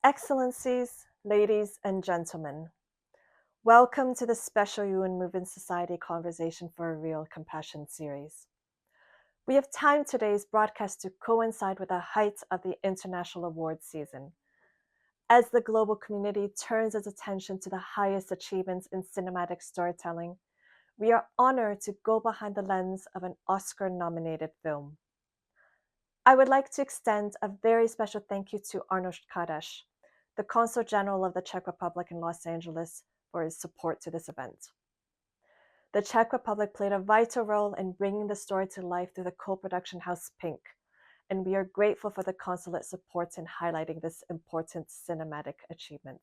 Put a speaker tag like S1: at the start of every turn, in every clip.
S1: Excellencies, ladies and gentlemen, welcome to the special UN Movement Society Conversation for a Real Compassion series. We have timed today's broadcast to coincide with the height of the international awards season. As the global community turns its attention to the highest achievements in cinematic storytelling, we are honored to go behind the lens of an Oscar-nominated film. I would like to extend a very special thank you to Arnold Kadash, the Consul General of the Czech Republic in Los Angeles, for his support to this event. The Czech Republic played a vital role in bringing the story to life through the co-production house Pink, and we are grateful for the consulate's support in highlighting this important cinematic achievement.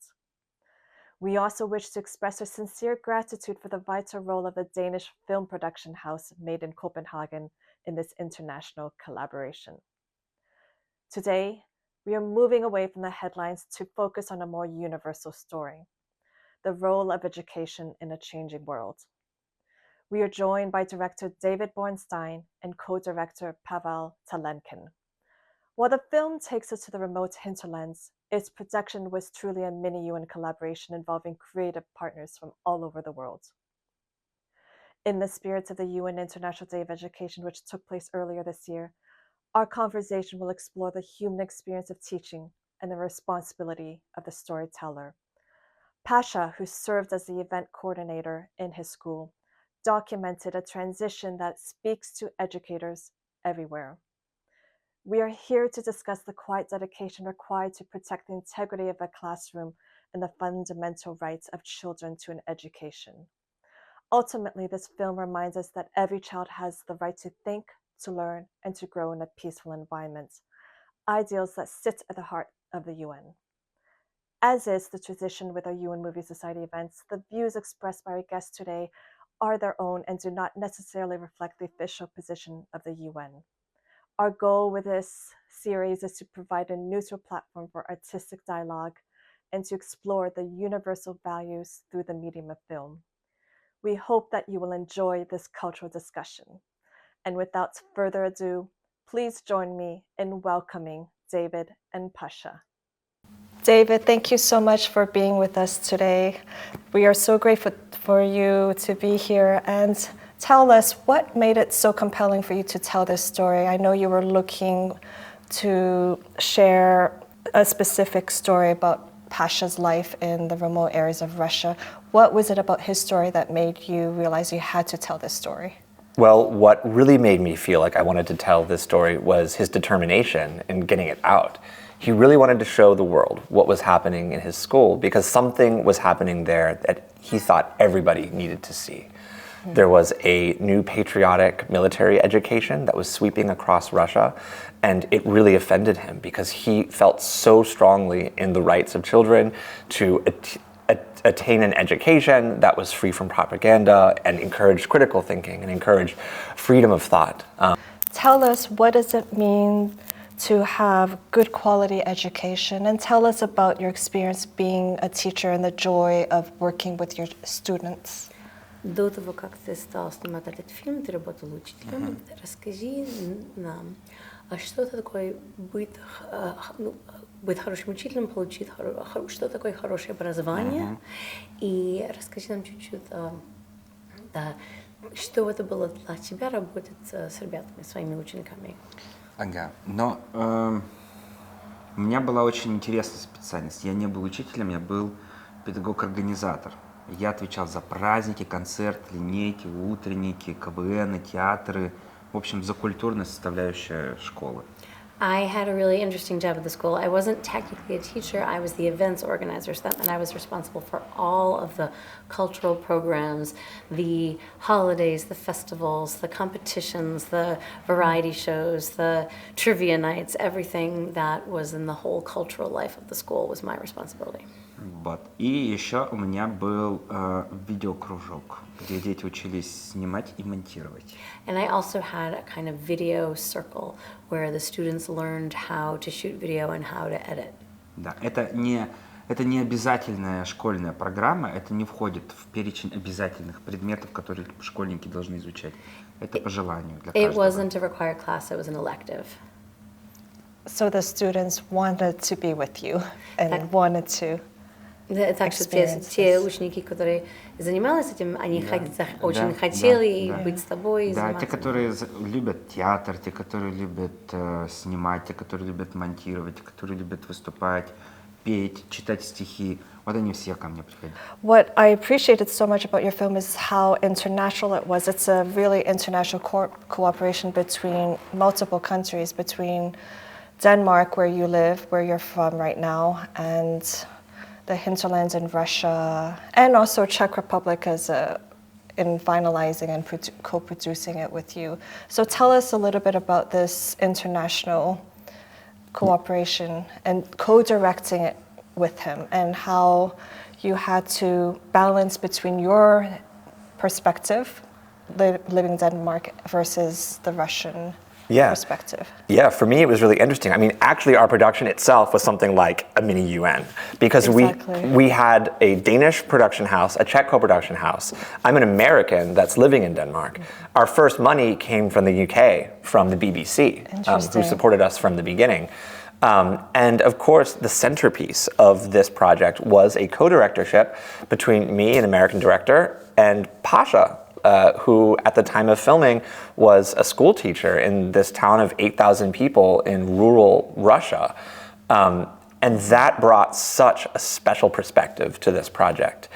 S1: We also wish to express our sincere gratitude for the vital role of the Danish film production house Made in Copenhagen in this international collaboration. Today, we are moving away from the headlines to focus on a more universal story, the role of education in a changing world. We are joined by director David Borenstein and co-director Pavel Talankin. While the film takes us to the remote hinterlands, its production was truly a mini-UN collaboration involving creative partners from all over the world. In the spirit of the UN International Day of Education, which took place earlier this year, our conversation will explore the human experience of teaching and the responsibility of the storyteller. Pasha, who served as the event coordinator in his school, documented a transition that speaks to educators everywhere. We are here to discuss the quiet dedication required to protect the integrity of a classroom and the fundamental rights of children to an education. Ultimately, this film reminds us that every child has the right to think, to learn, and to grow in a peaceful environment, ideals that sit at the heart of the UN. As is the tradition with our UN Movie Society events, the views expressed by our guests today are their own and do not necessarily reflect the official position of the UN. Our goal with this series is to provide a neutral platform for artistic dialogue and to explore the universal values through the medium of film. We hope that you will enjoy this cultural discussion. And without further ado, please join me in welcoming David and Pasha. David, thank you so much for being with us today. We are so grateful for you to be here, and tell us what made it so compelling for you to tell this story. I know you were looking to share a specific story about Pasha's life in the remote areas of Russia. What was it about his story that made you realize you had to tell this story?
S2: Well, what really made me feel like I wanted to tell this story was his determination in getting it out. He really wanted to show the world what was happening in his school because something was happening there that he thought everybody needed to see. There was a new patriotic military education that was sweeping across Russia, and it really offended him because he felt so strongly in the rights of children to attain an education that was free from propaganda and encouraged critical thinking and encouraged freedom of thought.
S1: Tell us, what does it mean to have good quality education? And tell us about your experience being a teacher and the joy of working with your students.
S3: До того, как ты стал снимать этот фильм, ты работал учителем. Расскажи нам, а что такое быть хорошим учителем, получить что такое хорошее образование, и расскажи нам чуть-чуть, да, что это было для тебя работать с ребятами, своими учениками.
S4: Ага, но у меня была очень интересная специальность. Я не был учителем, я был педагог-организатор. Я отвечал за праздники, концерты, линейки, утренники, КВН, театры, в общем, за культурную составляющую школы.
S3: I had a really interesting job at the school. I wasn't technically a teacher, I was the events organizer, so that meant I was responsible for all of the cultural programs, the holidays, the festivals, the competitions, the variety shows, the trivia nights, everything that was in the whole cultural life of the school was my responsibility.
S4: Вот. И еще у меня был видеокружок, где дети учились снимать и монтировать.
S3: And I also had a kind of video circle where the students learned how to shoot video and how to edit.
S4: Да, это не это не обязательная школьная программа, это не входит в перечень обязательных предметов, которые школьники должны изучать. Это по желанию для
S3: It
S4: каждого.
S3: wasn't a required class, it was an elective.
S1: So the students wanted to be with you and
S3: Так.
S1: wanted to.
S3: Так что
S1: Experience
S3: те
S1: this.
S3: ученики, которые занимались этим, они очень
S4: Да,
S3: хотели
S4: да, да.
S3: быть с тобой и
S4: Да,
S3: заниматься.
S4: те, которые любят театр, те, которые любят снимать, те, которые любят монтировать, те, которые любят выступать, петь, читать стихи, вот они все ко мне приходят.
S1: What I appreciated so much about your film is how international it was. It's a really international cooperation between multiple countries, between Denmark, where you live, where you're from right now, and the hinterlands in Russia, and also Czech Republic in finalizing and co-producing it with you. So tell us a little bit about this international cooperation and co-directing it with him, and how you had to balance between your perspective, living in Denmark, versus the Russian perspective.
S2: Yeah, for me it was really interesting. I mean, actually our production itself was something like a mini UN, because
S1: Exactly.
S2: we had a Danish production house, a Czech co-production house. I'm an American that's living in Denmark. Our first money came from the UK, from the BBC, who
S1: Interesting.
S2: supported us from the beginning. And of course, the centerpiece of this project was a co-directorship between me, an American director, and Pasha, who at the time of filming was a school teacher in this town of 8,000 people in rural Russia. And that brought such a special perspective to this project.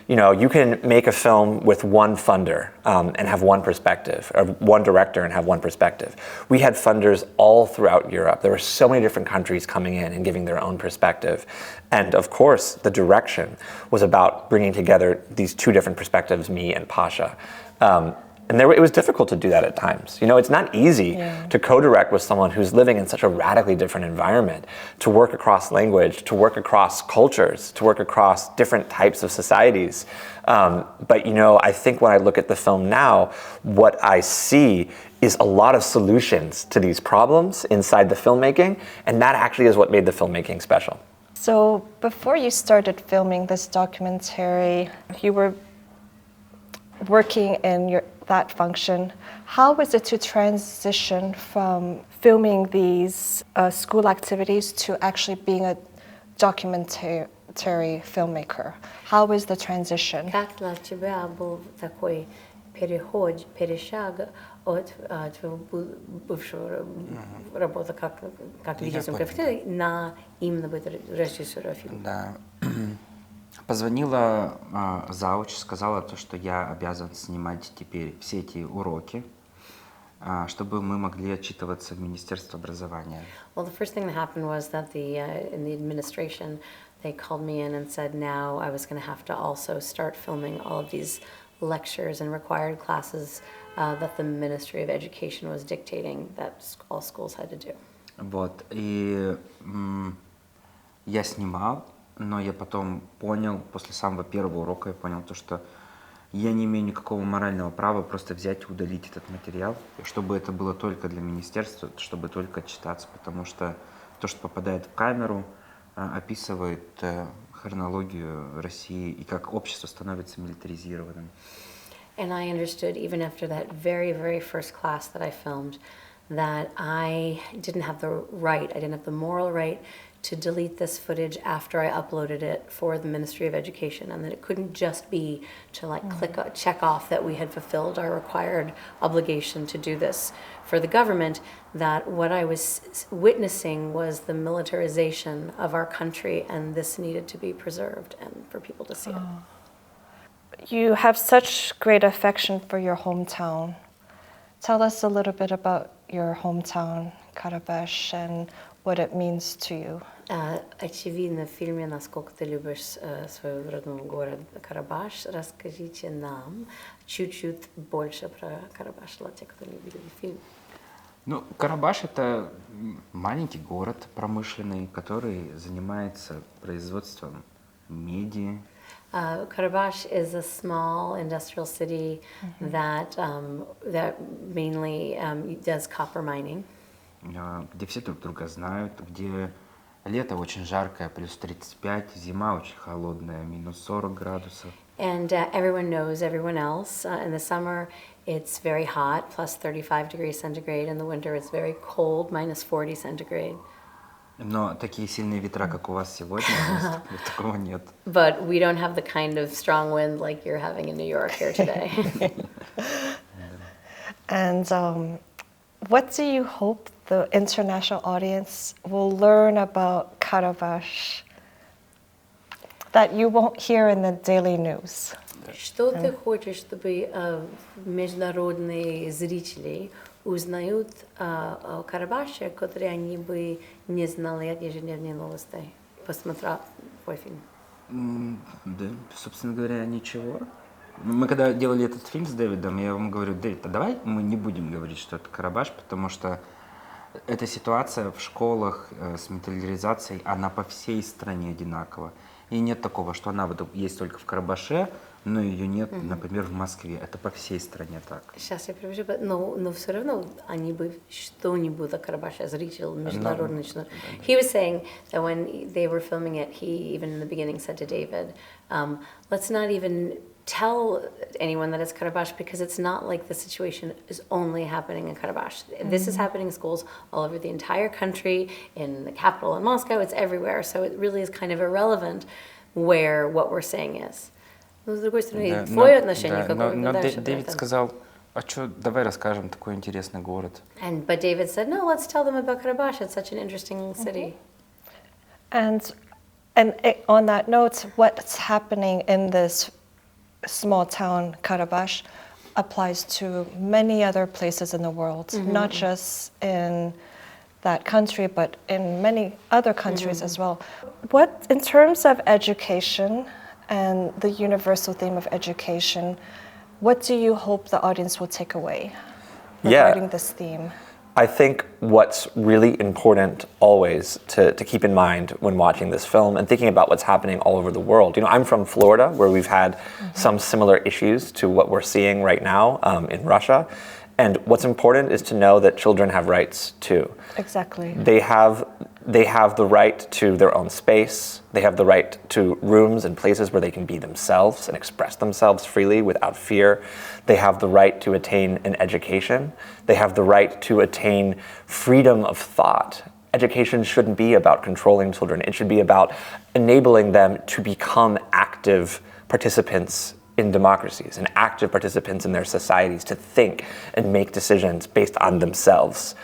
S2: You know, you can make a film with one funder and have one perspective, or one director and have one perspective. We had funders all throughout Europe. There were so many different countries coming in and giving their own perspective. And of course, the direction was about bringing together these two different perspectives, me and Pasha. And it was difficult to do that at times. You know, it's not easy to co-direct with someone who's living in such a radically different environment, to work across language, to work across cultures, to work across different types of societies. But, you know, I think when I look at the film now, what I see is a lot of solutions to these problems inside the filmmaking, and that actually is what made the filmmaking special.
S1: So before you started filming this documentary, you were working in that function. How was it to transition from filming these school activities to actually being a documentary filmmaker? How was the transition?
S3: Как для тебя был такой перешаг от твоего бывшего работы как видеосъемка на именно быть режиссером фильма?
S4: Да. Позвонила зауч, сказала то, что я обязан снимать теперь все эти уроки, чтобы мы могли отчитываться в Министерство образования.
S3: Well, the first thing that happened was that in the administration, they called me in and said now I was going to have to also start filming all of these lectures and required classes that the Ministry of Education was dictating that all schools had to do.
S4: Вот. И я снимал, но я потом понял, после самого первого урока я понял то, что я не имею никакого морального права просто взять и удалить этот материал, чтобы это было только для министерства, чтобы только отчитаться, потому что то, что попадает в камеру, описывает хронологию России и как общество становится милитаризированным.
S3: And I understood even after that very, very first class that I filmed that I didn't have the right, I didn't have the moral right to delete this footage after I uploaded it for the Ministry of Education, and that it couldn't just be to like check off that we had fulfilled our required obligation to do this for the government, that what I was witnessing was the militarization of our country, and this needed to be preserved and for people to see it.
S1: You have such great affection for your hometown. Tell us a little bit about your hometown, Karabakh, and what it means to you.
S3: Очевидно, в фильме «Насколько ты любишь свой родной город Карабах». Расскажите нам чуть-чуть больше про Карабах, для тех, кто не видел фильм.
S4: Ну, Карабаш – это маленький город промышленный, который занимается производством меди.
S3: Karabakh is a small industrial city that mainly does copper mining.
S4: Где все друг друга знают, где Лето очень жаркое, плюс 35, зима очень холодная, минус 40 градусов.
S3: And everyone knows everyone else. In the summer, it's very hot, plus 35 degrees centigrade. In the winter, it's very cold, minus 40 centigrade.
S4: Но такие сильные ветра, как у вас сегодня, у нас такого нет.
S3: But we don't have the kind of strong wind like you're having in New York here today.
S1: And what do you hope the international audience will learn about Karabakh that you won't hear in the daily news?
S3: Что ты хочешь, чтобы международные зрители узнают о Карабаше, которые они бы не знали от ежедневной новостей, посмотрев твой фильм?
S4: Да, собственно говоря, ничего. Мы когда делали этот фильм с Дэвидом, я ему говорю: Дэвид, а давай мы не будем говорить, что это Карабаш, потому что эта ситуация в школах с милитаризацией, она по всей стране одинакова. И нет такого, что она вот есть только в Карабаше, но ее нет, например, в Москве. Это по всей стране так.
S3: Сейчас я привожу, но все равно они бы что-нибудь о Карабаше зритель международный. He was saying that when they were filming it, he even in the beginning said to David, let's not even tell anyone that it's Karabakh because it's not like the situation is only happening in Karabakh. This is happening in schools all over the entire country, in the capital in Moscow, it's everywhere. So it really is kind of irrelevant where what we're saying is. Но с другой стороны, твое отношение какое-то дальше.
S4: Дэвид сказал: а что, давай расскажем такой интересный город.
S3: But David said, no, let's tell them about Karabakh. It's such an interesting city.
S1: And on that note, what's happening in this small town, Karabakh, applies to many other places in the world, not just in that country, but in many other countries as well. What, in terms of education and the universal theme of education, what do you hope the audience will take away regarding this theme?
S2: I think what's really important always to keep in mind when watching this film and thinking about what's happening all over the world. You know, I'm from Florida, where we've had some similar issues to what we're seeing right now in Russia. And what's important is to know that children have rights too.
S1: Exactly.
S2: They have the right to their own space. They have the right to rooms and places where they can be themselves and express themselves freely without fear. They have the right to attain an education. They have the right to attain freedom of thought. Education shouldn't be about controlling children. It should be about enabling them to become active participants in democracies and active participants in their societies, to think and make decisions based on themselves.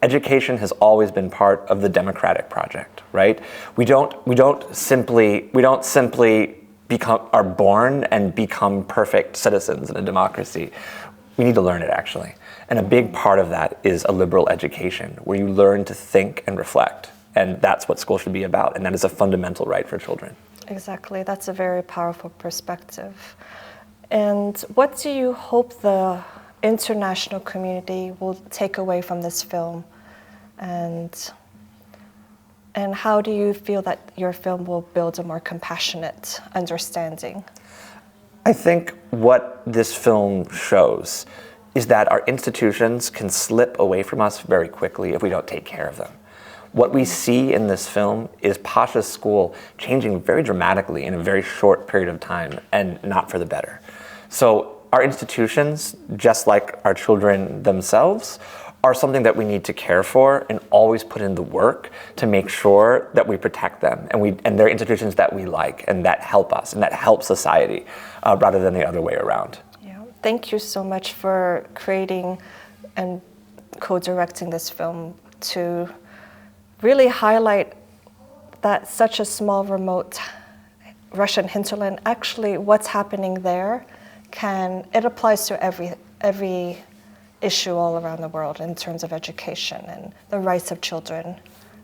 S2: Education has always been part of the democratic project, right? We don't simply are born and become perfect citizens in a democracy. We need to learn it, actually. And a big part of that is a liberal education, where you learn to think and reflect. And that's what school should be about. And that is a fundamental right for children.
S1: Exactly. That's a very powerful perspective. And what do you hope the international community will take away from this film? And how do you feel that your film will build a more compassionate understanding?
S2: I think what this film shows is that our institutions can slip away from us very quickly if we don't take care of them. What we see in this film is Pasha's school changing very dramatically in a very short period of time, and not for the better. So our institutions, just like our children themselves, are something that we need to care for and always put in the work to make sure that we protect them, and they're institutions that we like and that help us and that help society rather than the other way around.
S1: Yeah. Thank you so much for creating and co-directing this film to really highlight that such a small, remote Russian hinterland, actually what's happening there it applies to every issue all around the world in terms of education and the rights of children.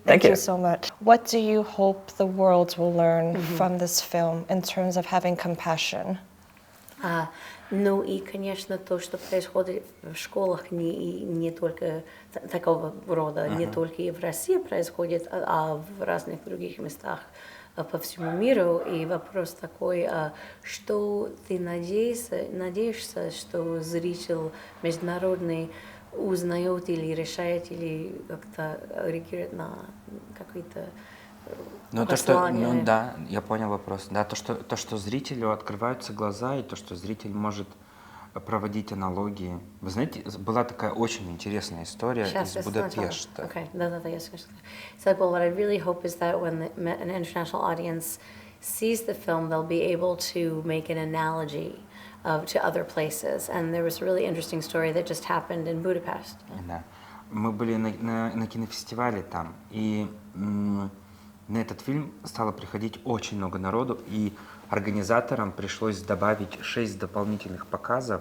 S1: Thank you so much. What do you hope the world will learn from this film in terms of having compassion?
S3: Ну и, конечно, то, что происходит в школах, не только такого рода, не только и в России происходит, а в разных других местах по всему миру. И вопрос такой, что ты надеешься, что зритель международный узнают или решают, или как-то реагируют на какие-то
S4: Ну, то, что,
S3: послания.
S4: ну да, я понял вопрос. Да, то, что зрителю открываются глаза, и то, что зритель может проводить аналогии. Вы знаете, была такая очень интересная история
S3: Сейчас
S4: из
S3: я сначала.
S4: Будапешта.
S3: Okay, да, я скажу. So, like, well, what I really hope is that when an international audience sees the film, they'll be able to make an analogy to other places. And there was a really interesting story that just happened in Budapest.
S4: Да. Мы были на кинофестивале там, и на этот фильм стало приходить очень много народу, и организаторам пришлось добавить 6 дополнительных показов,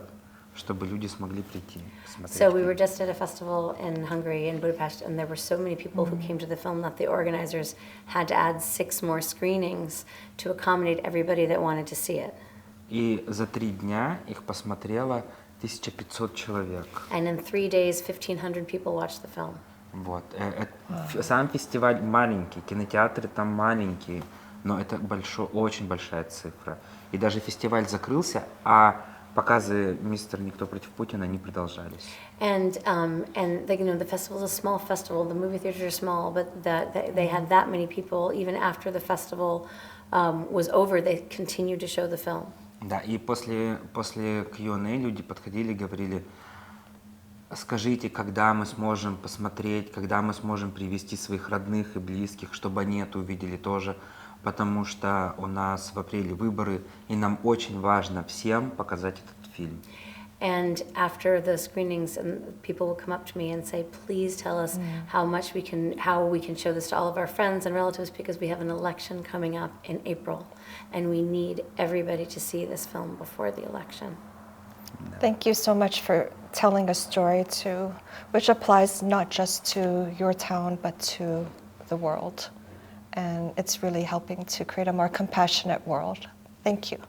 S4: чтобы люди смогли прийти посмотреть.
S3: So we were just at a festival in Hungary, in Budapest, and there were so many people who came to the film that the organizers had to add 6 more screenings to accommodate everybody that wanted to see it.
S4: И за 3 дня их посмотрело 1500 человек.
S3: And in 3 days, 1,500 people watched the film.
S4: Вот. Сам фестиваль маленький, кинотеатры там маленькие, но это очень большая цифра. И даже фестиваль закрылся, а показы «Мистер Никто против Путина» не продолжались.
S3: And the festival is a small festival. The movie theaters are small, but they had that many people. Even after the festival was over, they continued to show the film.
S4: Да, и после Q&A люди подходили и говорили: скажите, когда мы сможем посмотреть, когда мы сможем привести своих родных и близких, чтобы они это увидели тоже, потому что у нас в апреле выборы, и нам очень важно всем показать этот фильм.
S3: And after the screenings, people would come up to me and say, "Please tell us how we can show this to all of our friends and relatives, because we have an election coming up in April, and we need everybody to see this film before the election."
S1: Thank you so much for telling a story which applies not just to your town, but to the world. And it's really helping to create a more compassionate world. Thank you.